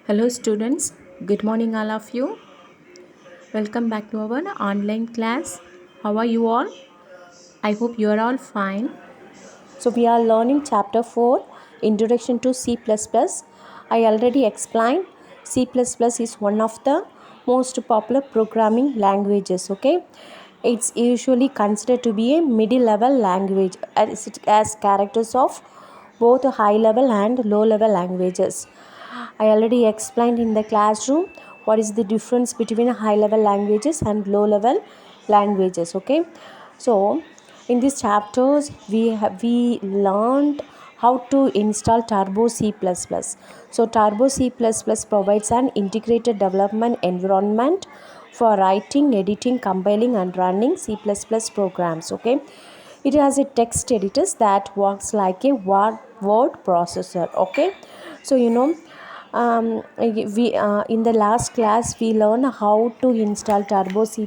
Hello students, good morning all of you. Welcome back to our online class. How are you all? I hope you are all fine. So we are learning chapter 4, Introduction to C++. I already explained C++ is one of the most popular programming languages, okay? It's usually considered to be a middle level language as it has characters of both high level and low level languages. I already explained in the classroom what is the difference between high level languages and low level languages, okay? So in these chapters we learned how to install Turbo C++. So Turbo C++ provides an integrated development environment for writing, editing, compiling and running C++ programs, okay? It has a text editor that works like a word processor, okay? So we in the last class we learned how to install Turbo C++,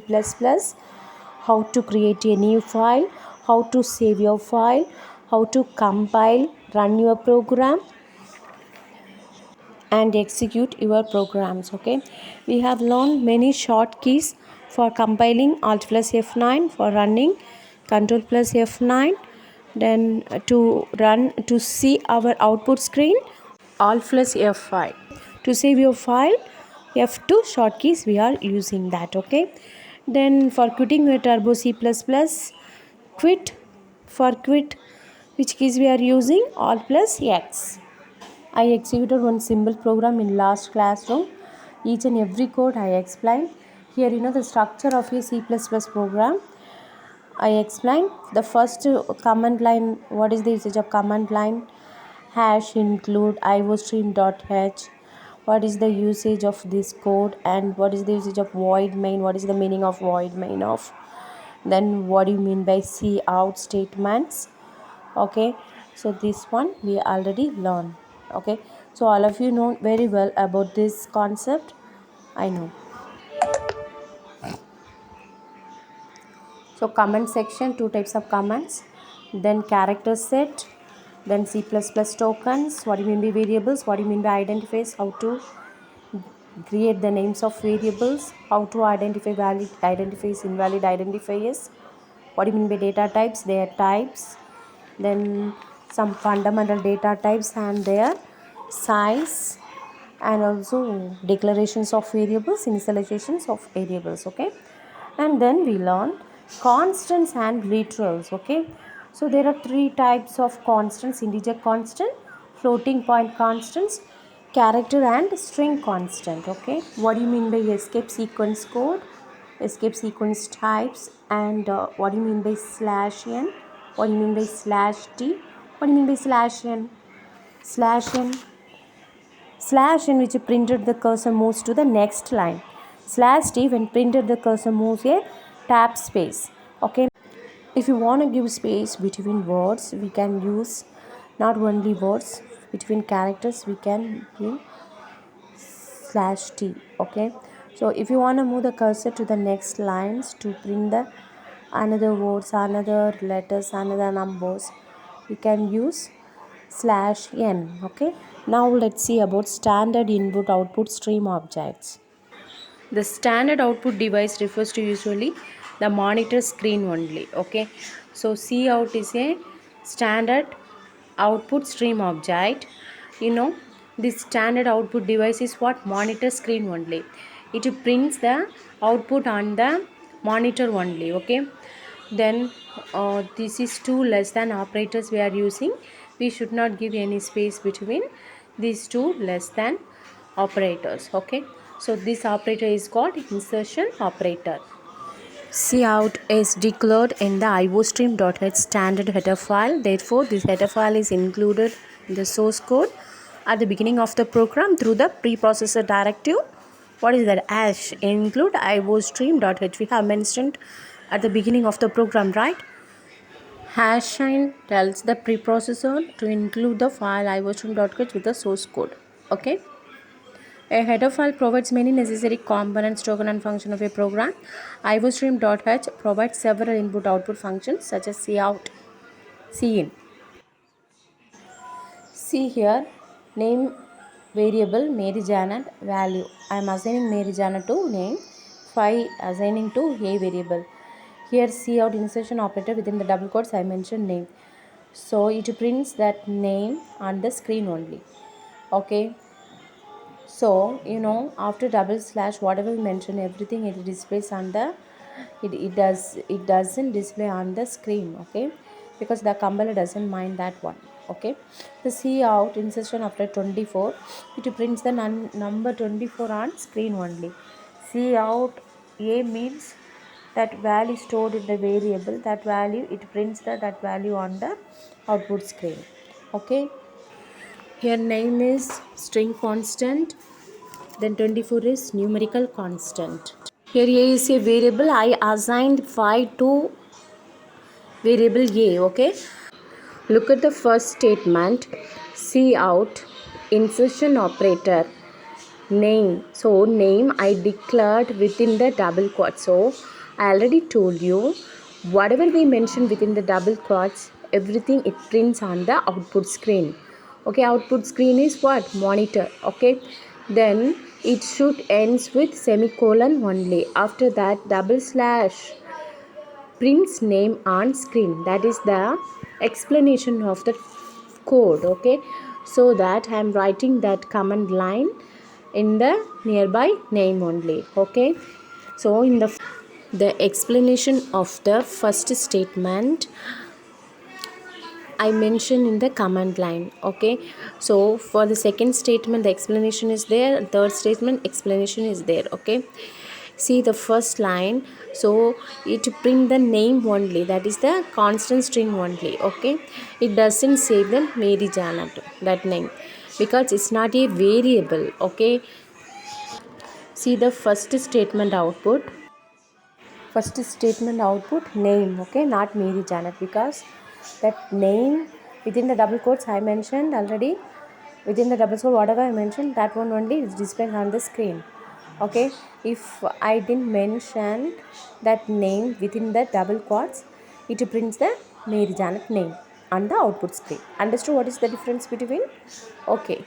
how to create a new file, how to save your file, how to compile, run your program and execute your programs, okay? We have learned many short keys for compiling, alt plus F9, for running control plus F9, then to see our output screen, alt plus F5. To save your file, F2 short keys we are using that, okay? Then for quitting your Turbo C++, quit, for quit, which keys we are using, alt plus X. I executed one simple program in last classroom. Each and every code I explained. Here the structure of a C++ program. I explained the first command line. What is the usage of command line? Hash include iostream.h. What is the usage of this code and what is the usage of void main? What is the meaning of void main of? Then what do you mean by cout statements? Okay, so this one we already learned. Okay, so all of you know very well about this concept. I know. So comment section, two types of comments, then character set, then C++ tokens, what do you mean by variables, what do you mean by identifiers, how to create the names of variables, how to identify valid identifiers, invalid identifiers, what do you mean by data types, their types, then some fundamental data types and their size, and also declarations of variables, initializations of variables, okay? And then we learn constants and literals, okay? So there are three types of constants: integer constant, floating point constants, character and string constant, okay? What do you mean by escape sequence code, escape sequence types, and what do you mean by /n, what do you mean by /t, what do you mean by /n? /n which printed the cursor moves to the next line. /t when printed the cursor moves a tab space, okay? If you want to give space between words, we can use not only words, between characters we can give /t, okay? So if you want to move the cursor to the next lines to print the another words, another letters, another numbers, we can use /n, okay? Now let's see about standard input output stream objects. The standard output device refers to usually the monitor screen only, okay? So cout is a standard output stream object. This standard output device is what? Monitor screen only. It prints the output on the monitor only, okay? Then this is two less than operators we are using. We should not give any space between these two less than operators, okay? So this operator is called insertion operator. Cout is declared in the iostream.h standard header file. Therefore, this header file is included in the source code at the beginning of the program through the preprocessor directive. What is that? Hash include iostream.h. We have mentioned at the beginning of the program, right? Hash sign tells the preprocessor to include the file iostream.h with the source code. Okay. A header file provides many necessary components, token and function of a program. iostream.h provides several input-output functions such as cout, cin. See here, name variable Mary Janet value. I am assigning Mary Janet to name, 5 assigning to a variable. Here cout insertion operator within the double quotes I mentioned name. So it prints that name on the screen only. Okay. So after double slash whatever we mention everything it displays on the it doesn't display on the screen. Okay, because the compiler doesn't mind that one. Okay, the cout insertion after 24 it prints the number 24 on screen only. Cout a means that value stored in the variable, that value it prints that value on the output screen. Okay, here name is string constant, then 24 is numerical constant. Here a is a variable. I assigned 5 to variable a. Okay, look at the first statement, cout insertion operator name. So name I declared within the double quotes. So I already told you whatever we mention within the double quotes everything it prints on the output screen. Okay, output screen is what? Monitor. Okay, then it should ends with semicolon only. After that double slash prints name on screen. That is the explanation of the code. Okay, so that I am writing that command line in the nearby name only. Okay, so in the explanation of the first statement I mentioned in the command line. Okay, so for the second statement the explanation is there, third statement explanation is there. Okay, see the first line, so it print the name only, that is the constant string only. Okay, it doesn't save the Mary Janet, that name, because it's not a variable. Okay, see the first statement output name. Okay, not Mary Janet, because that name within the double quotes I mentioned already, within the double quote whatever I mentioned that one only is displayed on the screen. Okay, if I didn't mention that name within the double quotes it prints the Mary Janet name on the output screen. Understood what is the difference between? Okay,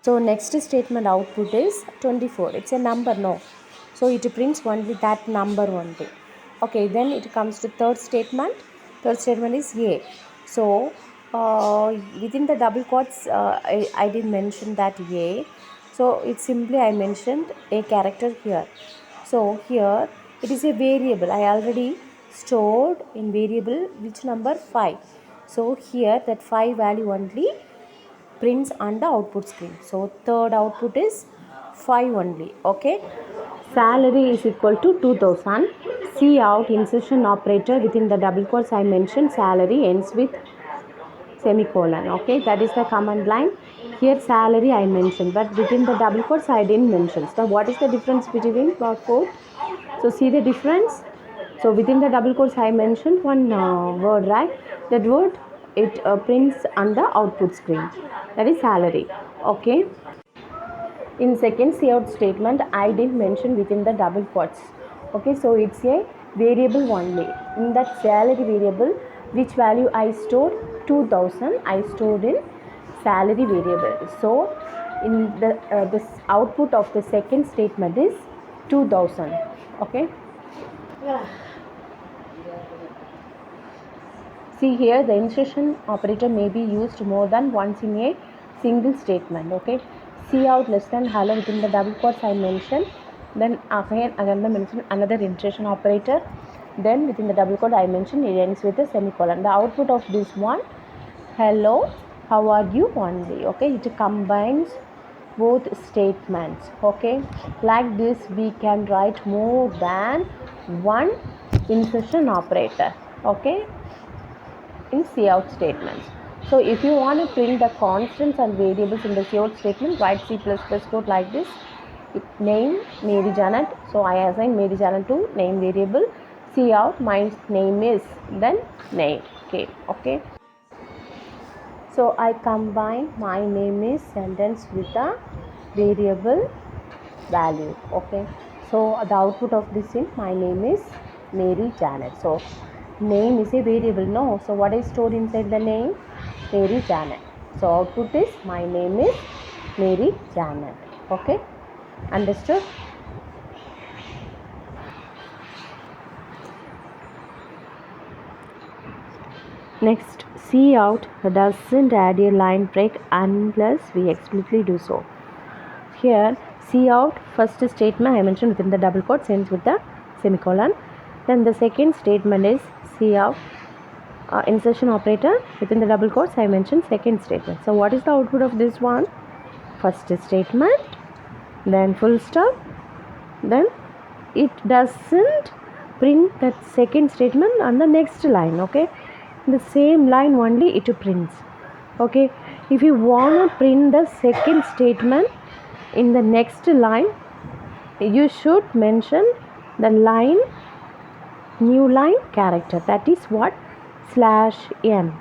so next statement output is 24. It's a number, no, so it prints only that number only. Okay, then it comes to third statement. Third statement is a. So within the double quotes I did mention that a, so it's simply I mentioned a character here. So here it is a variable I already stored in variable which number 5. So here that 5 value only prints on the output screen. So third output is 5 only. Okay, salary is equal to 2000. Cout insertion operator within the double quotes I mentioned salary ends with semicolon. Okay, that is the command line. Here salary I mentioned, but within the double quotes I didn't mention. So what is the difference between both? So see the difference. So within the double quotes I mentioned one word, right? That word it prints on the output screen, that is salary. Okay, in second cout statement I did mention within the double quotes. Okay, so it's a variable only. In that salary variable which value I stored? 2000 I stored in salary variable. So in the this output of the second statement is 2000. Okay, see here the insertion operator may be used more than once in a single statement. Okay, cout less than hello within the double quotes I mentioned, then again the mention another insertion operator, then within the double quote I mentioned it ends with a semicolon. The output of this one, hello, how are you only. Okay, it combines both statements. Okay, like this we can write more than one insertion operator. Okay, in cout statements. So if you want to print the constants and variables in the cout statement, write C++ code like this. Name Mary Janet. So I assign Mary Janet to name variable. Cout my name is, then name. Okay. So I combine my name is sentence with the variable value. Okay, so the output of this is my name is Mary Janet. So name is a variable, no, so what is stored inside the name? Mary Janet. So output is my name is Mary Janet. Okay, understood? Next, see out doesn't add a line break unless we explicitly do so. Here, see out first statement I mentioned within the double quotes ends with the semicolon. Then the second statement is see out insertion operator within the double quotes I mentioned second statement. So what is the output of this one? First statement, then full stop, then it doesn't print that second statement on the next line. Okay, the same line only it prints. Okay, if you want to print the second statement in the next line, you should mention the line new line character, that is what /n.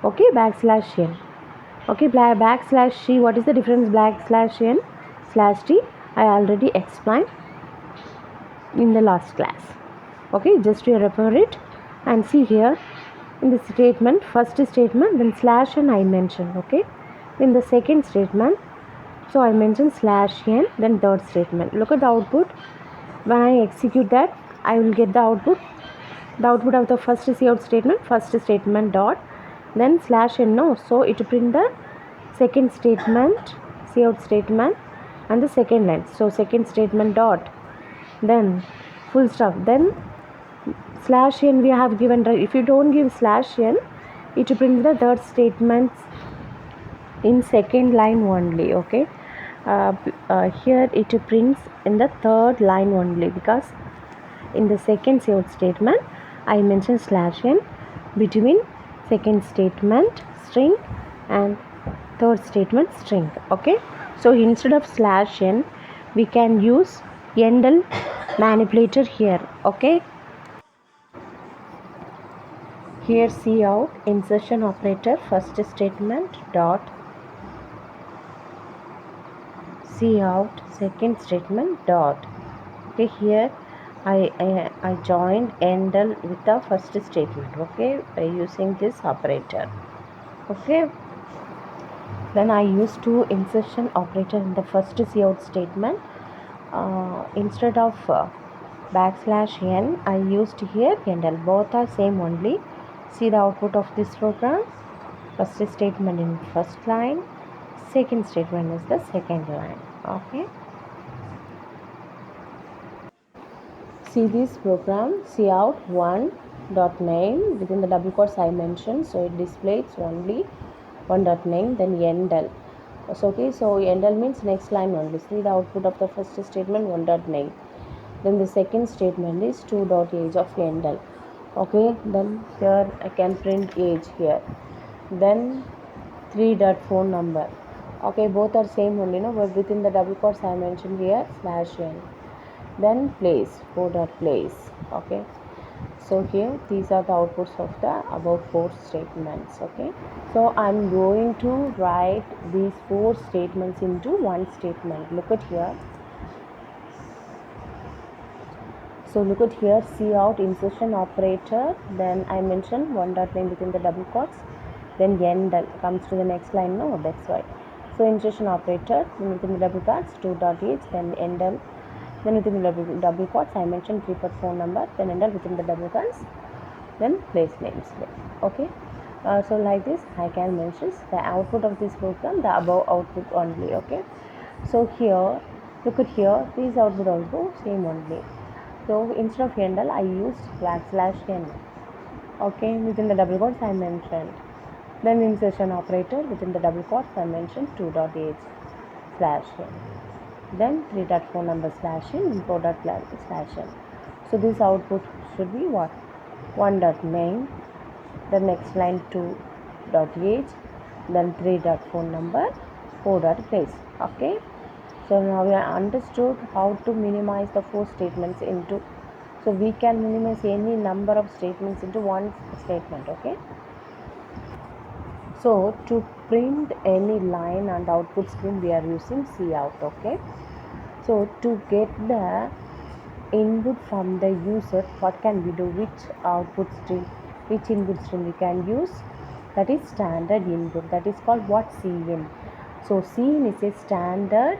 Okay, \n. Okay, \c, what is the difference \n /t? I already explained in the last class. Okay, just to refer it and see here in the statement, first statement, then /n I mentioned. Okay, in the second statement, so I mentioned /n, then third statement. Look at the output. When I execute that, I will get the output. The output of the first cout statement, first statement dot, then /n. No, so it print the second statement, cout statement, and the second line. So second statement dot, then full stop, then /n we have given. If you don't give /n, it prints the third statement in second line only. Okay, here it prints in the third line only, because in the second cout statement I mentioned /n between second statement string and third statement string. Okay, so instead of /n we can use endl manipulator here. Okay, here see out insertion operator first statement dot see out second statement dot. Okay, here I joined endl with the first statement. Okay, by using this operator. Okay, then I used two insertion operator in the first cout statement. Instead of \n I used here endl. Both are same only. See the output of this program. First statement in first line, second statement is the second line. Okay, see this program, cout one dot name within the double quotes I mentioned, so it displays only one dot name, then endl. So okay, so endl means next line only. See the output of the first statement one dot name, then the second statement is 2 dot age of endl. Okay, then here I can print age here, then 3 dot phone number. Okay, both are same only, no, but within the double quotes I mentioned here /n, then place 4 dot place. Okay, so here these are the outputs of the above 4 statements. Okay, so I'm going to write these 4 statements into one statement. Look at here. So look at here, cout insertion operator, then I mentioned one dot name within the double quotes, then endl comes to the next line. No, that's why. So insertion operator, then within the double quotes 2 dot age, then endl, then within the double quotes I mentioned 3 dot phone number, then endl within the double quotes, then place names. Okay, so like this I can mention the output of this program, the above output only. Okay, so here look at here, these output also same only. So instead of endl I used \n. Okay, within the double quotes I mentioned, then insertion operator within the double quotes I mentioned 2 dot age /n, then 3 dot phone number /n, and 4 dot /n. So this output should be what? 1 dot name, the next line 2 dot age, then 3 dot phone number, 4 dot place. Okay, so now we have understood how to minimize the 4 statements into, so we can minimize any number of statements into one statement. Okay, so to print any line and output screen we are using cout. Okay, so to get the input from the user, what can we do? Which output stream, which input stream we can use? That is standard input, that is called what? Cin. So Cin is a standard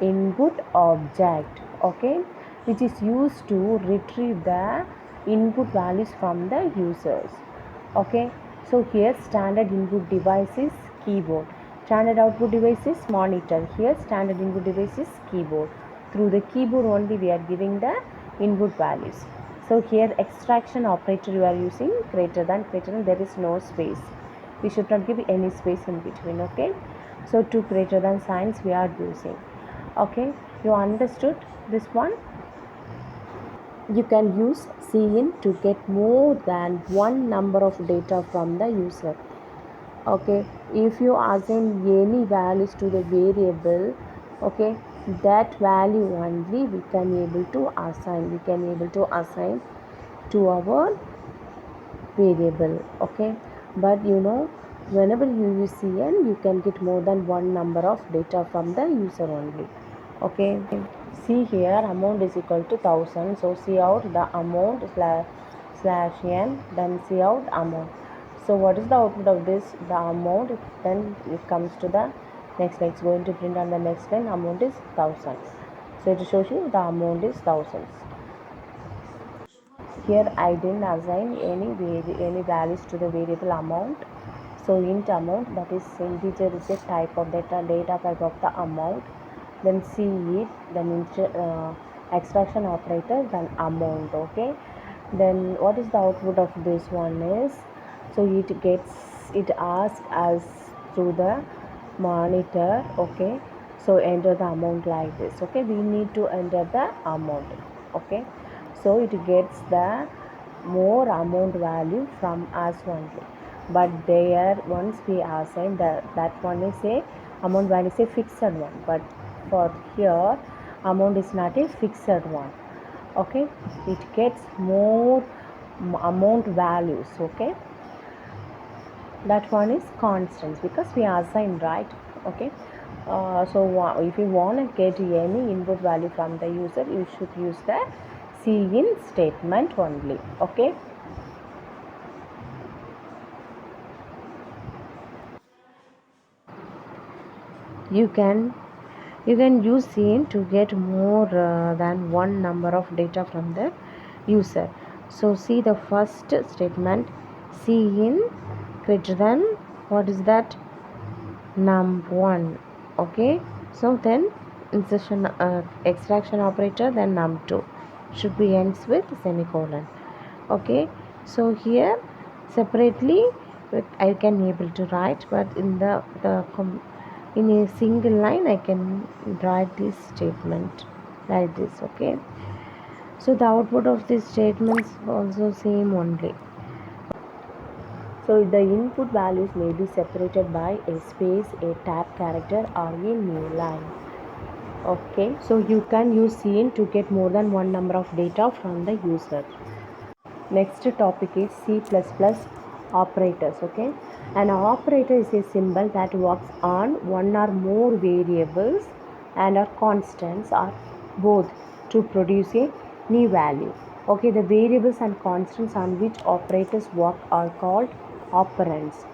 input object, okay, which is used to retrieve the input values from the users. Okay, so here standard input device is keyboard, standard output device is monitor. Here standard input device is keyboard. Through the keyboard only we are giving the input values. So here extraction operator you are using greater than, there is no space. We should not give any space in between. Okay, so two greater than signs we are using. Okay, you understood this one? You can use Cin to get more than one number of data from the user. Okay, if you assign any values to the variable, okay, that value only we can able to assign to our variable. Okay, but whenever you use Cin, you can get more than one number of data from the user only. Okay, see here amount is equal to 1000, so see out the amount slash n, then see out amount. So what is the output of this? The amount. Then it comes to the next line. It's going to print on the next line. Amount is 1000. So it shows you the amount is thousands. Here I didn't assign any values to the variable amount. So int amount, that is integer, is a type of data type of the amount. Then C it, then extraction operator, then amount. Okay, then what is the output of this one is, so it asks us through the monitor. Okay, so enter the amount like this. Okay, we need to enter the amount. Okay, so it gets the more amount value from us only, but there once we assign that one is a amount value is a fixed one, but for here amount is not a fixed one. Okay, it gets more amount values. Okay, that one is constants because we assign, right? Okay, so if you want to get any input value from the user, you should use the Cin statement only. Okay, you can use Cin to get more than one number of data from the user. So see the first statement, Cin greater than, what is that, num1. Okay, so then insertion extraction operator, then num2 should be ends with semicolon. Okay, so here separately I can able to write, but in in a single line I can write this statement like this. Okay, so the output of this statements also same only. So the input values may be separated by a space, a tab character, or a new line. Okay, so you can use Cin to get more than one number of data from the user. Next topic is C++ operators. Okay, an operator is a symbol that works on one or more variables and are constants or both to produce a new value. Okay, the variables and constants on which operators work are called operands.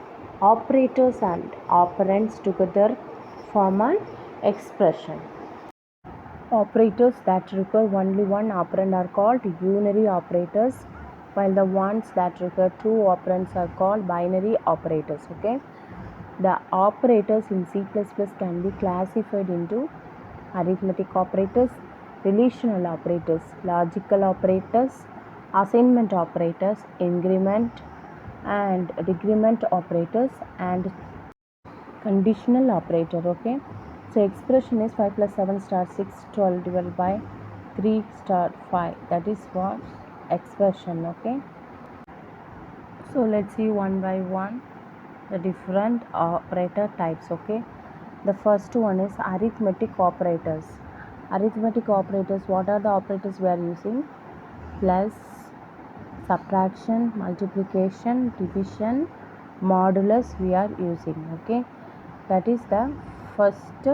Operators and operands together form an expression. Operators that require only one operand are called unary operators, while the ones that require two operands are called binary operators. Okay, the operators in C++ can be classified into arithmetic operators, relational operators, logical operators, assignment operators, increment and decrement operators, and conditional operator. Okay, so expression is 5 plus 7 star 6 12 divided by 3 star 5, that is what expression. Okay, so let's see one by one the different operator types. Okay, the first one is arithmetic operators. Arithmetic operators, what are the operators we are using? Plus, subtraction, multiplication, division, modulus we are using. Okay, that is the first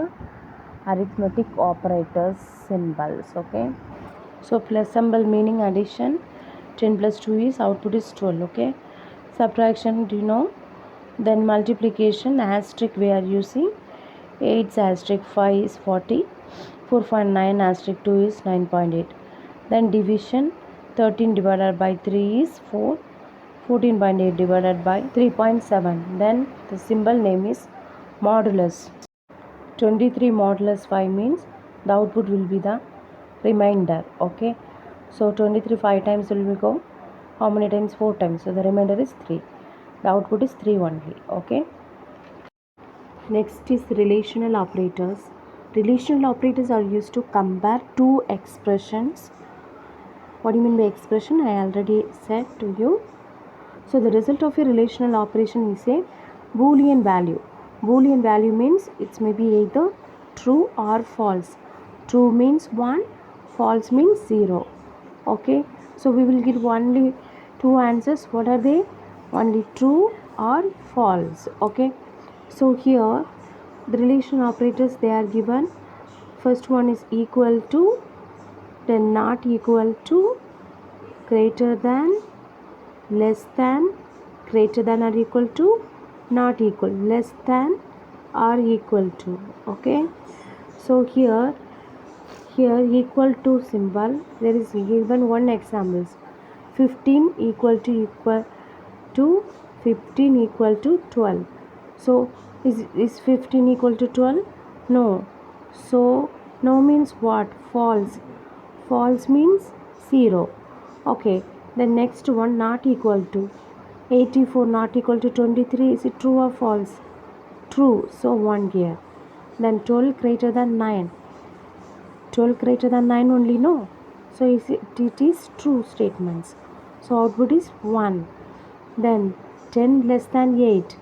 arithmetic operators symbols. Okay, so plus symbol meaning addition, 10 plus 2 is output is 12. Okay, subtraction, do you know? Then multiplication, asterisk we are using. 8 asterisk 5 is 40. 4.9 asterisk 2 is 9.8. Then division, 13 divided by 3 is 4. 14.8 divided by 3.7. Then the symbol name is modulus. 23 modulus 5 means the output will be the remainder. Okay, so 23 5 times will go. How many times? 4 times. So the remainder is 3. The output is 3 only. Okay. Next is relational operators. Relational operators are used to compare two expressions. What do you mean by expression? I already said to you. So the result of a relational operation is a Boolean value. Boolean value means it may be either true or false. True means 1, false means 0. Okay, so we will get only two answers. What are they? Only true or false. Okay, so here the relation operators they are given. First one is equal to, then not equal to, greater than, less than, greater than or equal to, not equal, less than or equal to. Okay, so here equal to symbol, there is given one example, 15 equal to 15 equal to 12. So is 15 equal to 12? No. So no means what? False. False means 0. Okay, the next one, not equal to, 84 not equal to 23, is it true or false? True, so 1 here. Then 12 greater than 9, 12 greater than 9 only, no, so it is true statements, so output is 1. Then 10 less than 8,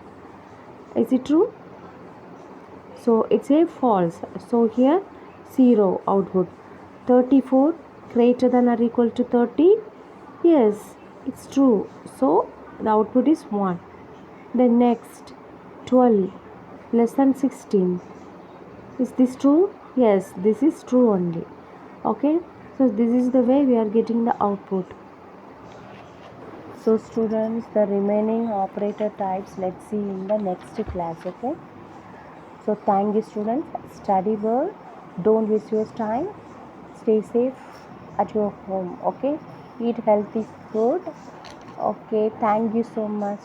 is it true? So it's a false, so here 0 output. 34 greater than or equal to 30, yes, it's true, so the output is 1. Then next, 12 less than 16, is this true? Yes, this is true only. Okay, so this is the way we are getting the output. So students, the remaining operator types let's see in the next class. Okay, so thank you students. Study well, don't waste your time, stay safe at your home. Okay, eat healthy food. Okay, thank you so much.